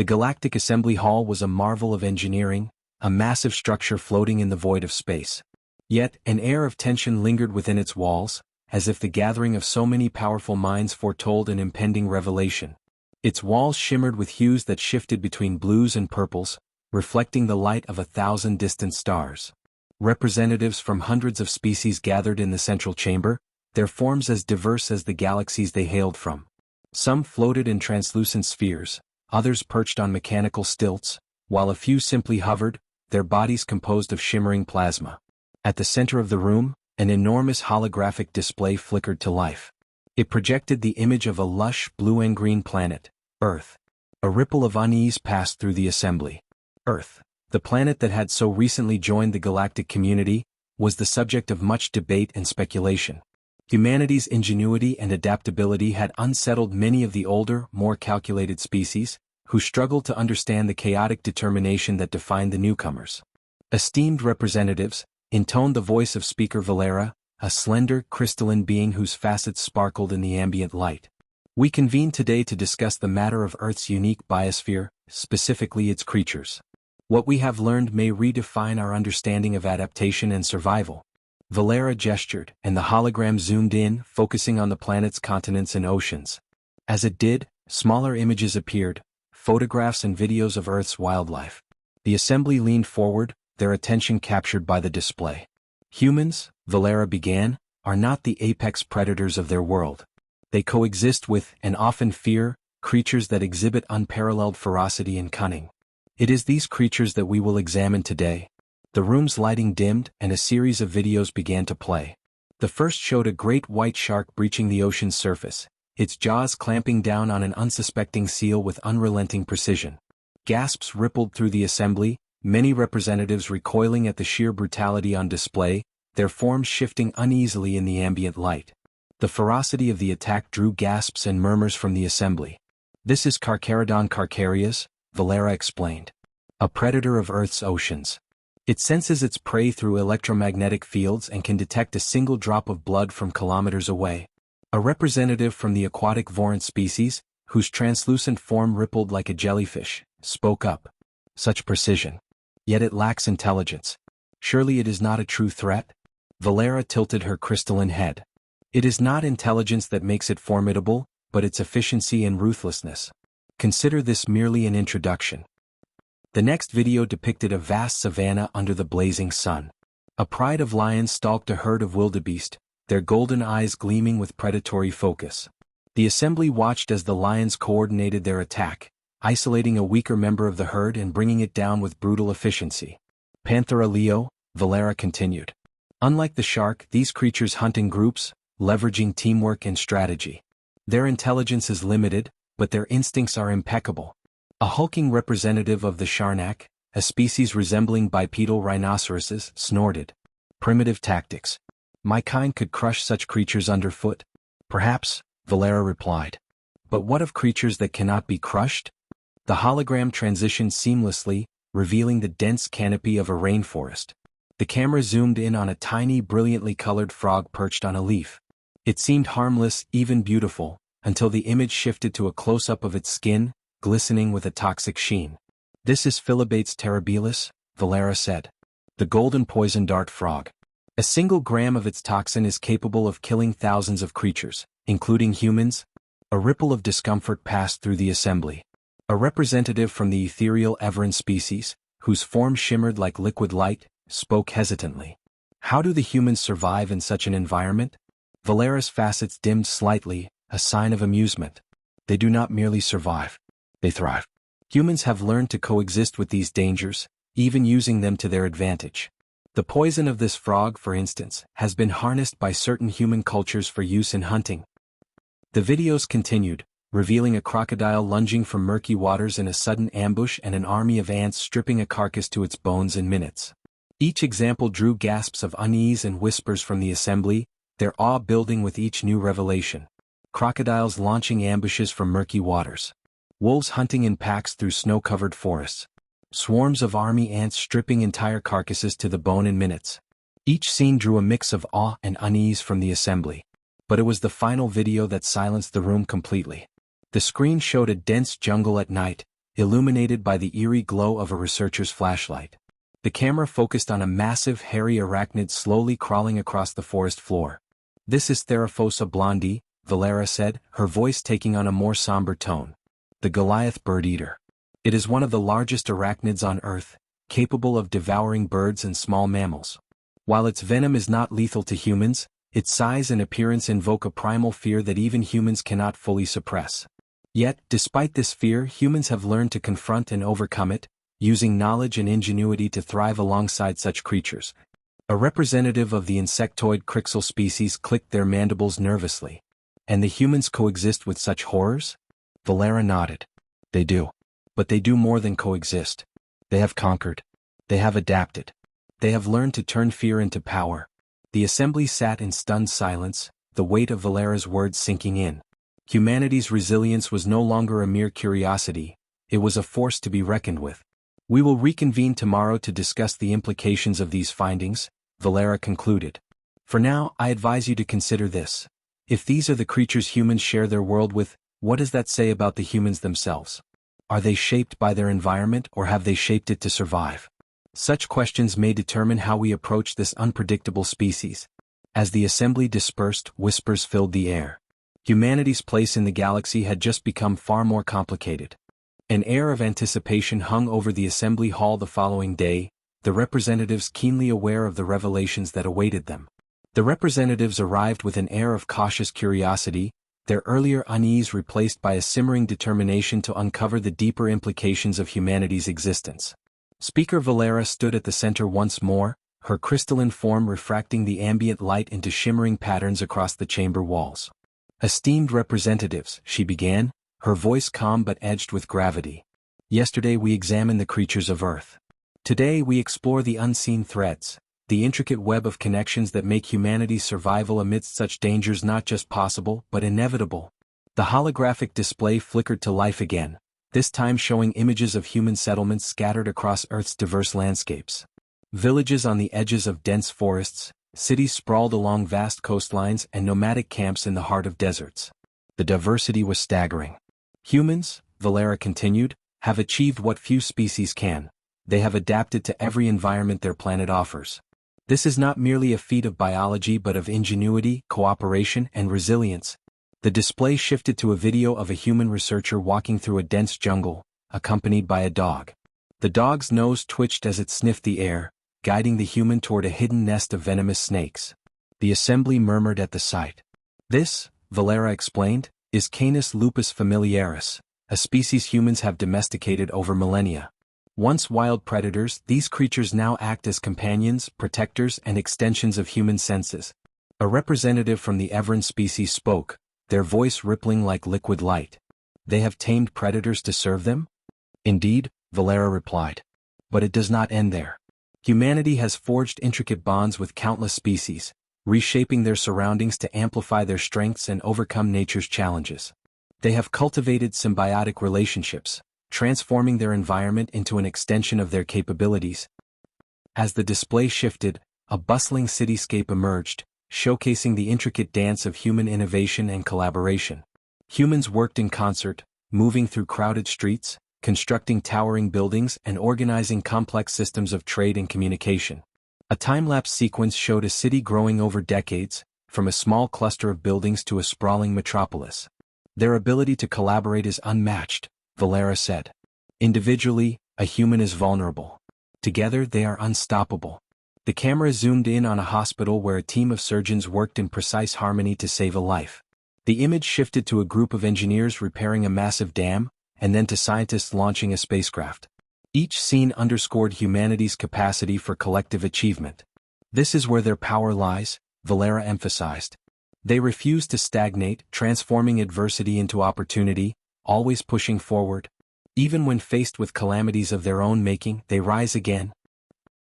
The Galactic Assembly Hall was a marvel of engineering, a massive structure floating in the void of space. Yet, an air of tension lingered within its walls, as if the gathering of so many powerful minds foretold an impending revelation. Its walls shimmered with hues that shifted between blues and purples, reflecting the light of 1,000 distant stars. Representatives from hundreds of species gathered in the central chamber, their forms as diverse as the galaxies they hailed from. Some floated in translucent spheres, others perched on mechanical stilts, while a few simply hovered, their bodies composed of shimmering plasma. At the center of the room, an enormous holographic display flickered to life. It projected the image of a lush blue and green planet, Earth. A ripple of unease passed through the assembly. Earth, the planet that had so recently joined the galactic community, was the subject of much debate and speculation. Humanity's ingenuity and adaptability had unsettled many of the older, more calculated species, who struggled to understand the chaotic determination that defined the newcomers. Esteemed representatives, intoned the voice of Speaker Valera, a slender, crystalline being whose facets sparkled in the ambient light. We convene today to discuss the matter of Earth's unique biosphere, specifically its creatures. What we have learned may redefine our understanding of adaptation and survival. Valera gestured, and the hologram zoomed in, focusing on the planet's continents and oceans. As it did, smaller images appeared, photographs and videos of Earth's wildlife. The assembly leaned forward, their attention captured by the display. Humans, Valera began, are not the apex predators of their world. They coexist with, and often fear, creatures that exhibit unparalleled ferocity and cunning. It is these creatures that we will examine today. The room's lighting dimmed, and a series of videos began to play. The first showed a great white shark breaching the ocean's surface, its jaws clamping down on an unsuspecting seal with unrelenting precision. Gasps rippled through the assembly, many representatives recoiling at the sheer brutality on display, their forms shifting uneasily in the ambient light. The ferocity of the attack drew gasps and murmurs from the assembly. "This is Carcharodon carcharias," Valera explained. "A predator of Earth's oceans. It senses its prey through electromagnetic fields and can detect a single drop of blood from kilometers away." A representative from the aquatic vorant species, whose translucent form rippled like a jellyfish, spoke up. "Such precision. Yet it lacks intelligence. Surely it is not a true threat?" Valera tilted her crystalline head. "It is not intelligence that makes it formidable, but its efficiency and ruthlessness. Consider this merely an introduction." The next video depicted a vast savanna under the blazing sun. A pride of lions stalked a herd of wildebeest, their golden eyes gleaming with predatory focus. The assembly watched as the lions coordinated their attack, isolating a weaker member of the herd and bringing it down with brutal efficiency. "Panthera leo," Valera continued. "Unlike the shark, these creatures hunt in groups, leveraging teamwork and strategy. Their intelligence is limited, but their instincts are impeccable." A hulking representative of the Sharnak, a species resembling bipedal rhinoceroses, snorted. "Primitive tactics. My kind could crush such creatures underfoot." "Perhaps," Valera replied. "But what of creatures that cannot be crushed?" The hologram transitioned seamlessly, revealing the dense canopy of a rainforest. The camera zoomed in on a tiny, brilliantly colored frog perched on a leaf. It seemed harmless, even beautiful, until the image shifted to a close-up of its skin, glistening with a toxic sheen. "This is Philibates terribilis," Valera said. "The golden poison dart frog. A single gram of its toxin is capable of killing thousands of creatures, including humans." A ripple of discomfort passed through the assembly. A representative from the ethereal Everin species, whose form shimmered like liquid light, spoke hesitantly. "How do the humans survive in such an environment?" Valera's facets dimmed slightly, a sign of amusement. "They do not merely survive. They thrive. Humans have learned to coexist with these dangers, even using them to their advantage. The poison of this frog, for instance, has been harnessed by certain human cultures for use in hunting." The videos continued, revealing a crocodile lunging from murky waters in a sudden ambush and an army of ants stripping a carcass to its bones in minutes. Each example drew gasps of unease and whispers from the assembly, their awe building with each new revelation. Crocodiles launching ambushes from murky waters. Wolves hunting in packs through snow-covered forests. Swarms of army ants stripping entire carcasses to the bone in minutes. Each scene drew a mix of awe and unease from the assembly. But it was the final video that silenced the room completely. The screen showed a dense jungle at night, illuminated by the eerie glow of a researcher's flashlight. The camera focused on a massive hairy arachnid slowly crawling across the forest floor. "This is Theraphosa blondie," Valera said, her voice taking on a more somber tone. "The Goliath bird-eater. It is one of the largest arachnids on Earth, capable of devouring birds and small mammals. While its venom is not lethal to humans, its size and appearance invoke a primal fear that even humans cannot fully suppress. Yet, despite this fear, humans have learned to confront and overcome it, using knowledge and ingenuity to thrive alongside such creatures." A representative of the insectoid Crixel species clicked their mandibles nervously. "And the humans coexist with such horrors?" Valera nodded. "They do. But they do more than coexist. They have conquered. They have adapted. They have learned to turn fear into power." The assembly sat in stunned silence, the weight of Valera's words sinking in. Humanity's resilience was no longer a mere curiosity, it was a force to be reckoned with. "We will reconvene tomorrow to discuss the implications of these findings," Valera concluded. "For now, I advise you to consider this. If these are the creatures humans share their world with, what does that say about the humans themselves? Are they shaped by their environment or have they shaped it to survive? Such questions may determine how we approach this unpredictable species." As the assembly dispersed, whispers filled the air. Humanity's place in the galaxy had just become far more complicated. An air of anticipation hung over the assembly hall the following day, the representatives keenly aware of the revelations that awaited them. The representatives arrived with an air of cautious curiosity, their earlier unease replaced by a simmering determination to uncover the deeper implications of humanity's existence. Speaker Valera stood at the center once more, her crystalline form refracting the ambient light into shimmering patterns across the chamber walls. "Esteemed representatives," she began, her voice calm but edged with gravity. "Yesterday we examined the creatures of Earth. Today we explore the unseen threads, the intricate web of connections that make humanity's survival amidst such dangers not just possible but inevitable." The holographic display flickered to life again, this time showing images of human settlements scattered across Earth's diverse landscapes. Villages on the edges of dense forests, cities sprawled along vast coastlines, and nomadic camps in the heart of deserts. The diversity was staggering. "Humans," Valera continued, "have achieved what few species can. They have adapted to every environment their planet offers. This is not merely a feat of biology but of ingenuity, cooperation, and resilience." The display shifted to a video of a human researcher walking through a dense jungle, accompanied by a dog. The dog's nose twitched as it sniffed the air, guiding the human toward a hidden nest of venomous snakes. The assembly murmured at the sight. "This," Valera explained, "is Canis lupus familiaris, a species humans have domesticated over millennia. Once wild predators, these creatures now act as companions, protectors, and extensions of human senses." A representative from the Everin species spoke, their voice rippling like liquid light. "They have tamed predators to serve them?" "Indeed," Valera replied. "But it does not end there. Humanity has forged intricate bonds with countless species, reshaping their surroundings to amplify their strengths and overcome nature's challenges. They have cultivated symbiotic relationships, transforming their environment into an extension of their capabilities." As the display shifted, a bustling cityscape emerged, showcasing the intricate dance of human innovation and collaboration. Humans worked in concert, moving through crowded streets, constructing towering buildings, and organizing complex systems of trade and communication. A time-lapse sequence showed a city growing over decades, from a small cluster of buildings to a sprawling metropolis. "Their ability to collaborate is unmatched," Valera said. "Individually, a human is vulnerable. Together they are unstoppable." The camera zoomed in on a hospital where a team of surgeons worked in precise harmony to save a life. The image shifted to a group of engineers repairing a massive dam, and then to scientists launching a spacecraft. Each scene underscored humanity's capacity for collective achievement. "This is where their power lies," Valera emphasized. "They refuse to stagnate, transforming adversity into opportunity, always pushing forward. Even when faced with calamities of their own making, they rise again."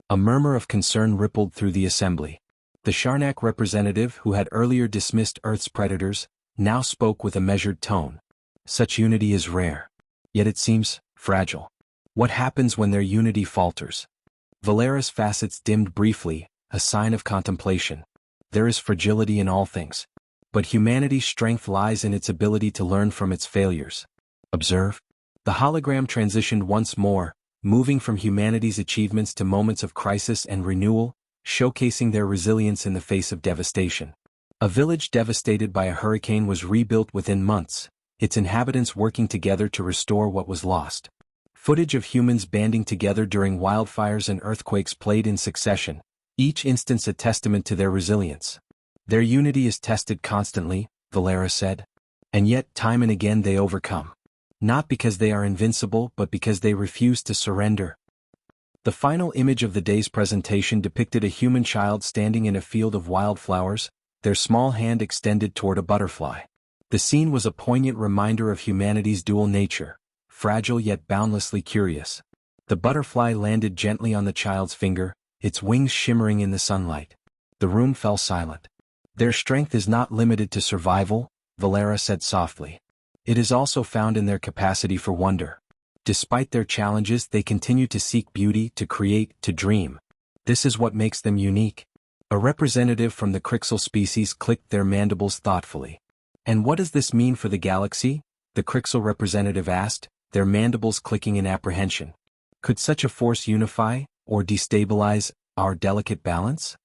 A murmur of concern rippled through the assembly. The Sharnak representative who had earlier dismissed Earth's predators, now spoke with a measured tone. "Such unity is rare. Yet it seems fragile. What happens when their unity falters?" Valera's facets dimmed briefly, a sign of contemplation. "There is fragility in all things. But humanity's strength lies in its ability to learn from its failures. Observe. The hologram transitioned once more, moving from humanity's achievements to moments of crisis and renewal, showcasing their resilience in the face of devastation. A village devastated by a hurricane was rebuilt within months, its inhabitants working together to restore what was lost. Footage of humans banding together during wildfires and earthquakes played in succession, each instance a testament to their resilience. Their unity is tested constantly, Valera said. And yet time and again they overcome. Not because they are invincible but because they refuse to surrender. The final image of the day's presentation depicted a human child standing in a field of wildflowers, their small hand extended toward a butterfly. The scene was a poignant reminder of humanity's dual nature, fragile yet boundlessly curious. The butterfly landed gently on the child's finger, its wings shimmering in the sunlight. The room fell silent. Their strength is not limited to survival, Valera said softly. It is also found in their capacity for wonder. Despite their challenges, they continue to seek beauty, to create, to dream. This is what makes them unique. A representative from the Crixel species clicked their mandibles thoughtfully. And what does this mean for the galaxy? The Crixel representative asked, their mandibles clicking in apprehension. Could such a force unify, or destabilize, our delicate balance?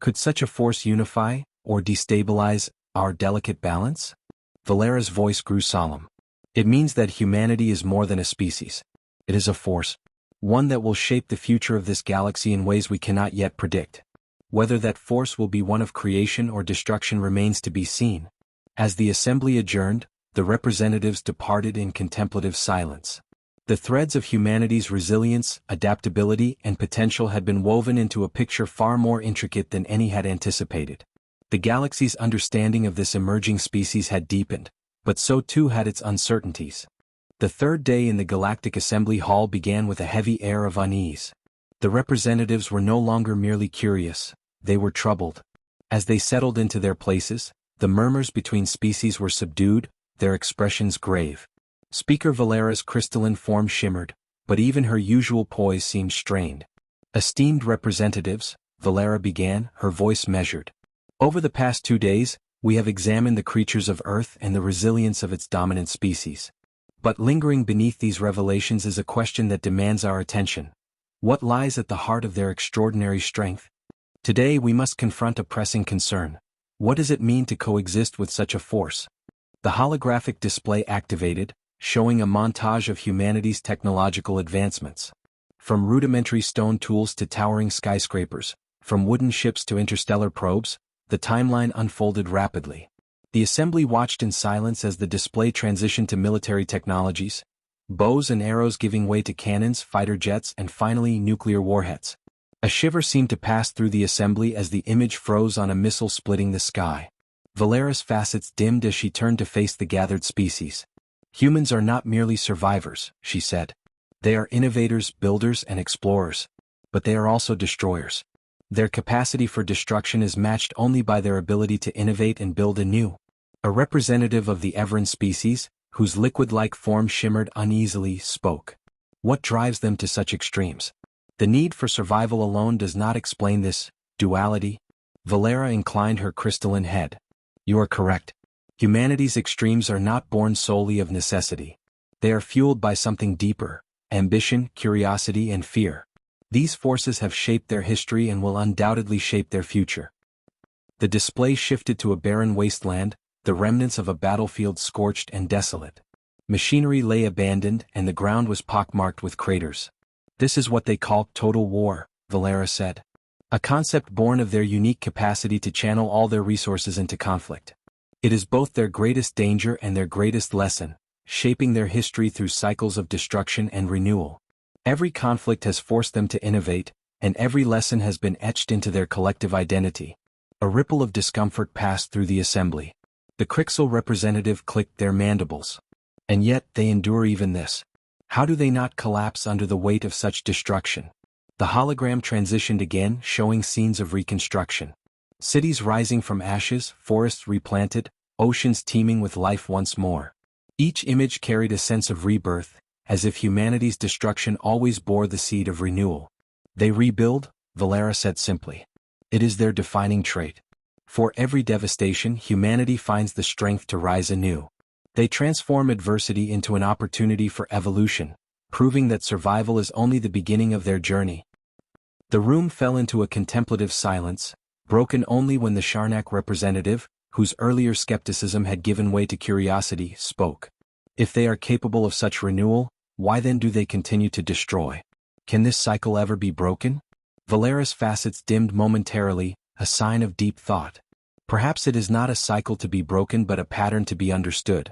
Could such a force unify, or destabilize, our delicate balance? Valera's voice grew solemn. It means that humanity is more than a species. It is a force. One that will shape the future of this galaxy in ways we cannot yet predict. Whether that force will be one of creation or destruction remains to be seen. As the assembly adjourned, the representatives departed in contemplative silence. The threads of humanity's resilience, adaptability, and potential had been woven into a picture far more intricate than any had anticipated. The galaxy's understanding of this emerging species had deepened, but so too had its uncertainties. The third day in the Galactic Assembly Hall began with a heavy air of unease. The representatives were no longer merely curious, they were troubled. As they settled into their places, the murmurs between species were subdued, their expressions grave. Speaker Valera's crystalline form shimmered, but even her usual poise seemed strained. Esteemed representatives, Valera began, her voice measured. Over the past 2 days, we have examined the creatures of Earth and the resilience of its dominant species. But lingering beneath these revelations is a question that demands our attention. What lies at the heart of their extraordinary strength? Today we must confront a pressing concern. What does it mean to coexist with such a force? The holographic display activated, showing a montage of humanity's technological advancements. From rudimentary stone tools to towering skyscrapers, from wooden ships to interstellar probes, the timeline unfolded rapidly. The assembly watched in silence as the display transitioned to military technologies, bows and arrows giving way to cannons, fighter jets, and finally nuclear warheads. A shiver seemed to pass through the assembly as the image froze on a missile splitting the sky. Valera's facets dimmed as she turned to face the gathered species. Humans are not merely survivors, she said. They are innovators, builders, and explorers. But they are also destroyers. Their capacity for destruction is matched only by their ability to innovate and build anew. A representative of the Everin species, whose liquid-like form shimmered uneasily, spoke. What drives them to such extremes? The need for survival alone does not explain this duality. Valera inclined her crystalline head. You are correct. Humanity's extremes are not born solely of necessity. They are fueled by something deeper: ambition, curiosity, and fear. These forces have shaped their history and will undoubtedly shape their future. The display shifted to a barren wasteland, the remnants of a battlefield scorched and desolate. Machinery lay abandoned and the ground was pockmarked with craters. This is what they call total war, Valera said. A concept born of their unique capacity to channel all their resources into conflict. It is both their greatest danger and their greatest lesson, shaping their history through cycles of destruction and renewal. Every conflict has forced them to innovate, and every lesson has been etched into their collective identity. A ripple of discomfort passed through the assembly. The Crixel representative clicked their mandibles. And yet they endure even this. How do they not collapse under the weight of such destruction? The hologram transitioned again, showing scenes of reconstruction. Cities rising from ashes, forests replanted, oceans teeming with life once more. Each image carried a sense of rebirth, as if humanity's destruction always bore the seed of renewal. They rebuild, Valera said simply. It is their defining trait. For every devastation, humanity finds the strength to rise anew. They transform adversity into an opportunity for evolution, proving that survival is only the beginning of their journey. The room fell into a contemplative silence, broken only when the Sharnak representative, whose earlier skepticism had given way to curiosity, spoke. If they are capable of such renewal, why then do they continue to destroy? Can this cycle ever be broken? Valera's facets dimmed momentarily, a sign of deep thought. Perhaps it is not a cycle to be broken but a pattern to be understood.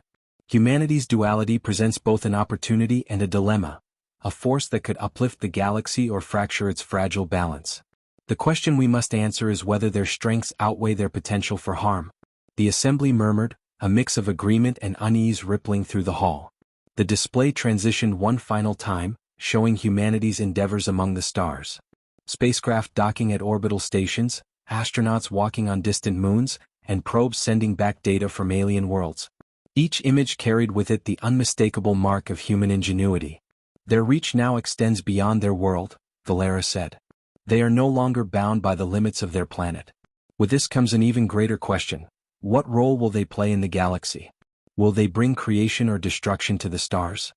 Humanity's duality presents both an opportunity and a dilemma, a force that could uplift the galaxy or fracture its fragile balance. The question we must answer is whether their strengths outweigh their potential for harm. The assembly murmured, a mix of agreement and unease rippling through the hall. The display transitioned one final time, showing humanity's endeavors among the stars. Spacecraft docking at orbital stations, astronauts walking on distant moons, and probes sending back data from alien worlds. Each image carried with it the unmistakable mark of human ingenuity. Their reach now extends beyond their world, Valera said. They are no longer bound by the limits of their planet. With this comes an even greater question. What role will they play in the galaxy? Will they bring creation or destruction to the stars?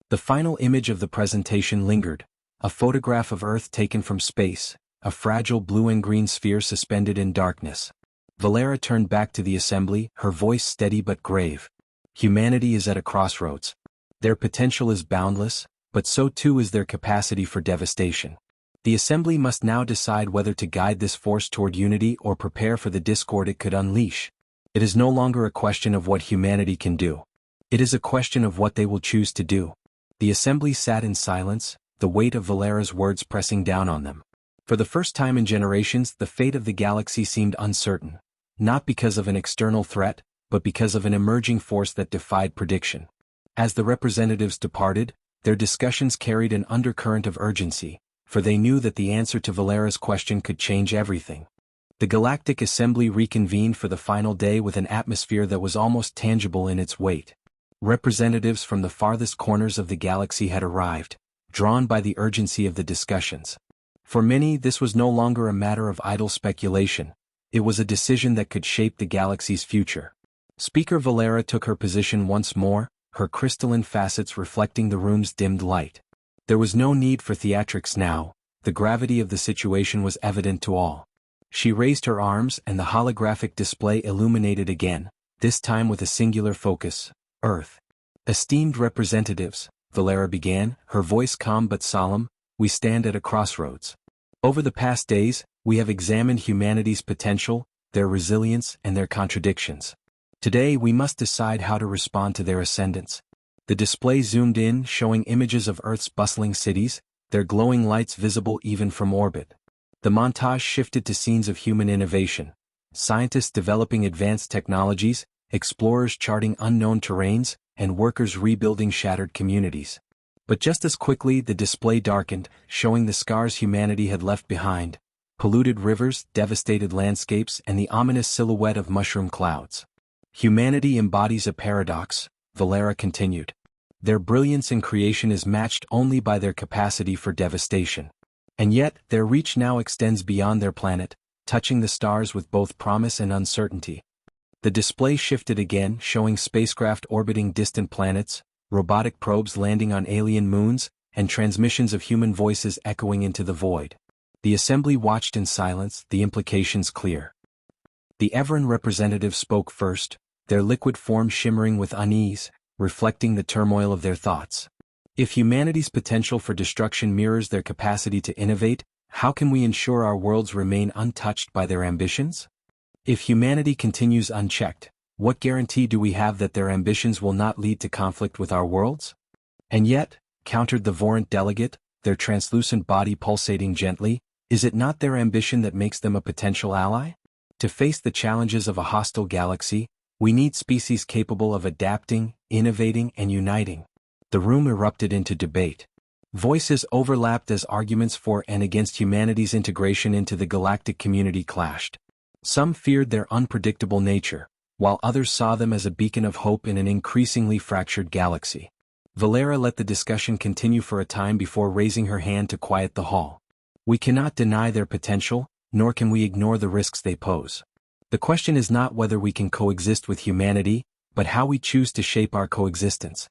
The final image of the presentation lingered, a photograph of Earth taken from space, a fragile blue and green sphere suspended in darkness. Valera turned back to the assembly, her voice steady but grave. Humanity is at a crossroads. Their potential is boundless, but so too is their capacity for devastation. The assembly must now decide whether to guide this force toward unity or prepare for the discord it could unleash. It is no longer a question of what humanity can do. It is a question of what they will choose to do. The assembly sat in silence, the weight of Valera's words pressing down on them. For the first time in generations, the fate of the galaxy seemed uncertain, not because of an external threat, but because of an emerging force that defied prediction. As the representatives departed, their discussions carried an undercurrent of urgency, for they knew that the answer to Valera's question could change everything. The Galactic Assembly reconvened for the final day with an atmosphere that was almost tangible in its weight. Representatives from the farthest corners of the galaxy had arrived, drawn by the urgency of the discussions. For many, this was no longer a matter of idle speculation. It was a decision that could shape the galaxy's future. Speaker Valera took her position once more, her crystalline facets reflecting the room's dimmed light. There was no need for theatrics now, the gravity of the situation was evident to all. She raised her arms and the holographic display illuminated again, this time with a singular focus, Earth. Esteemed representatives, Valera began, her voice calm but solemn, we stand at a crossroads. Over the past days, we have examined humanity's potential, their resilience, and their contradictions. Today we must decide how to respond to their ascendance. The display zoomed in, showing images of Earth's bustling cities, their glowing lights visible even from orbit. The montage shifted to scenes of human innovation, scientists developing advanced technologies, explorers charting unknown terrains, and workers rebuilding shattered communities. But just as quickly the display darkened, showing the scars humanity had left behind, polluted rivers, devastated landscapes, and the ominous silhouette of mushroom clouds. Humanity embodies a paradox, Valera continued. Their brilliance in creation is matched only by their capacity for devastation. And yet, their reach now extends beyond their planet, touching the stars with both promise and uncertainty. The display shifted again, showing spacecraft orbiting distant planets, robotic probes landing on alien moons, and transmissions of human voices echoing into the void. The assembly watched in silence, the implications clear. The Everan representative spoke first, their liquid form shimmering with unease, reflecting the turmoil of their thoughts. If humanity's potential for destruction mirrors their capacity to innovate, how can we ensure our worlds remain untouched by their ambitions? If humanity continues unchecked, what guarantee do we have that their ambitions will not lead to conflict with our worlds? And yet, countered the Vorant delegate, their translucent body pulsating gently, is it not their ambition that makes them a potential ally? To face the challenges of a hostile galaxy, we need species capable of adapting, innovating, and uniting. The room erupted into debate. Voices overlapped as arguments for and against humanity's integration into the galactic community clashed. Some feared their unpredictable nature, while others saw them as a beacon of hope in an increasingly fractured galaxy. Valera let the discussion continue for a time before raising her hand to quiet the hall. We cannot deny their potential, nor can we ignore the risks they pose. The question is not whether we can coexist with humanity, but how we choose to shape our coexistence.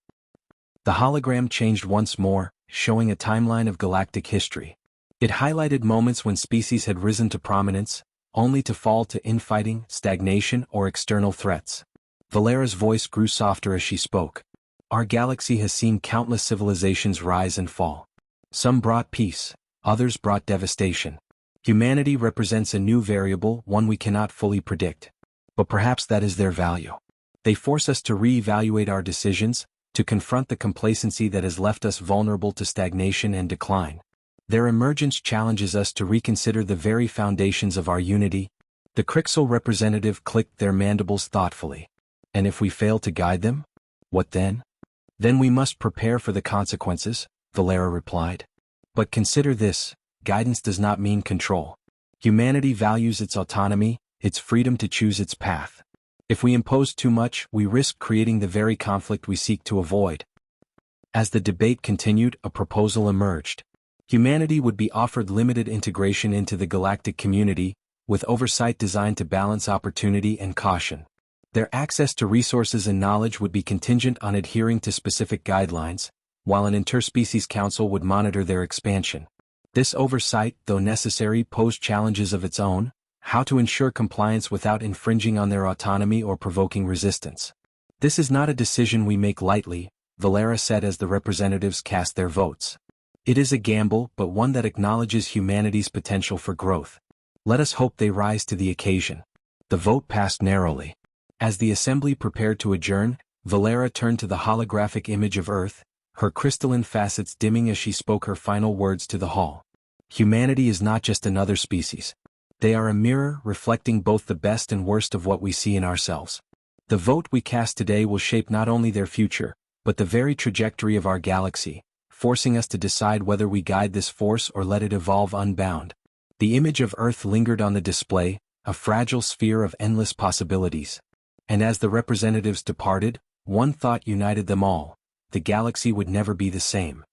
The hologram changed once more, showing a timeline of galactic history. It highlighted moments when species had risen to prominence, only to fall to infighting, stagnation, or external threats. Valera's voice grew softer as she spoke. Our galaxy has seen countless civilizations rise and fall. Some brought peace, others brought devastation. Humanity represents a new variable, one we cannot fully predict. But perhaps that is their value. They force us to re-evaluate our decisions, to confront the complacency that has left us vulnerable to stagnation and decline. Their emergence challenges us to reconsider the very foundations of our unity. The Crixel representative clicked their mandibles thoughtfully. And if we fail to guide them? What then? Then we must prepare for the consequences, Valera replied. But consider this, guidance does not mean control. Humanity values its autonomy, its freedom to choose its path. If we impose too much, we risk creating the very conflict we seek to avoid. As the debate continued, a proposal emerged. Humanity would be offered limited integration into the galactic community, with oversight designed to balance opportunity and caution. Their access to resources and knowledge would be contingent on adhering to specific guidelines, while an interspecies council would monitor their expansion. This oversight, though necessary, posed challenges of its own: how to ensure compliance without infringing on their autonomy or provoking resistance. This is not a decision we make lightly, Valera said as the representatives cast their votes. It is a gamble, but one that acknowledges humanity's potential for growth. Let us hope they rise to the occasion. The vote passed narrowly. As the assembly prepared to adjourn, Valera turned to the holographic image of Earth, her crystalline facets dimming as she spoke her final words to the hall. Humanity is not just another species. They are a mirror reflecting both the best and worst of what we see in ourselves. The vote we cast today will shape not only their future, but the very trajectory of our galaxy, forcing us to decide whether we guide this force or let it evolve unbound. The image of Earth lingered on the display, a fragile sphere of endless possibilities. And as the representatives departed, one thought united them all: the galaxy would never be the same.